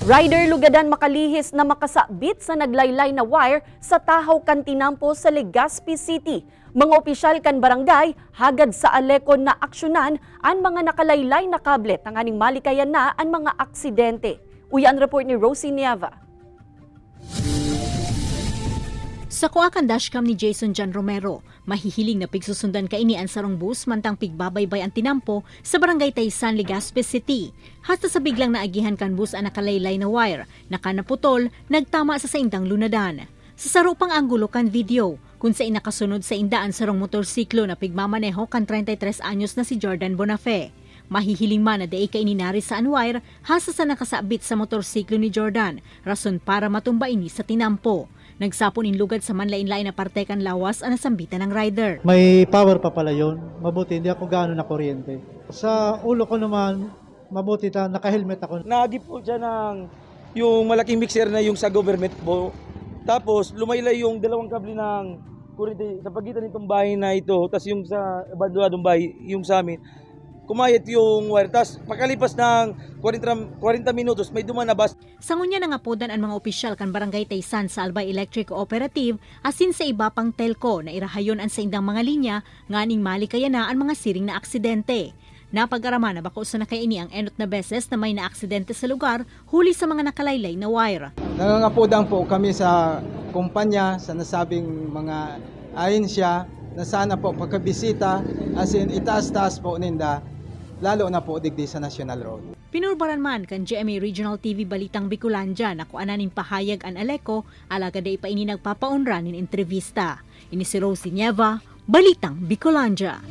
Rider lugadan makalihis na makasabit sa naglaylay na wire sa Tahaw Kantinampo sa Legazpi City. Mga opisyal kan barangay hagad sa alekon na aksyonan ang mga nakalaylay na kable tanganing malikayan na ang mga aksidente. Uyan report ni Rosie Nieva. Sa kuakan dashcam ni Jason John Romero, mahihiling na pigsusundan kaini ang sarong bus mantang pigbabaybay ang tinampo sa barangay Taysan, Legazpi City. Hasta sa biglang naagihan kan bus ang nakalaylay na wire, nakanaputol, nagtama sa saindang lunadan. Sa saro pang anggulo kan video, kung sa inakasunod sa indaan sarong motorsiklo na pigmamaneho kan 33 anyos na si Jordan Bonafe. Mahihiling man na daay kaininari sa wire hasta sa nakasabit sa motorsiklo ni Jordan, rason para matumba ini sa tinampo. Nagsapon in lugad sa manlain-lain na parte kan lawas ang nasambitan ng rider. May power pa pala yun. Mabuti, hindi ako gaano na kuryente. Sa ulo ko naman, mabuti naka-helmet ako. Nagi po dyan ng yung malaking mixer na yung sa government po. Tapos lumaylay yung dalawang kable ng kuryente sa pagitan nitong bahay na ito. Tapos yung sa abandonadong bahay, yung sa amin. Kumayat yung wire. Tapos pagkalipas ng 40 minutos, may duman na bus. Sangunya nangapodan ang mga opisyal kan barangay Taysan sa Albay Electric Cooperative asin sa iba pang telco na irahayon ang sa indang mga linya nganing malikaya na ang mga siring na aksidente. Napag-araman na bako sa nakaini ang enot na beses na may naaksidente sa lugar huli sa mga nakalaylay na wire. Nangangapodan po kami sa kumpanya sa nasabing mga ahensya na sana po pagkabisita asin itaas-taas po ninda lalo na po digdi sa National Road. Pinurbaran man kan GMA Regional TV Balitang Bicolandia na kuananin pahayag an Aleco alaga day pa ini nagpapaunran in entrevista. Ini si Rosie Nieva, Balitang Bicolandia.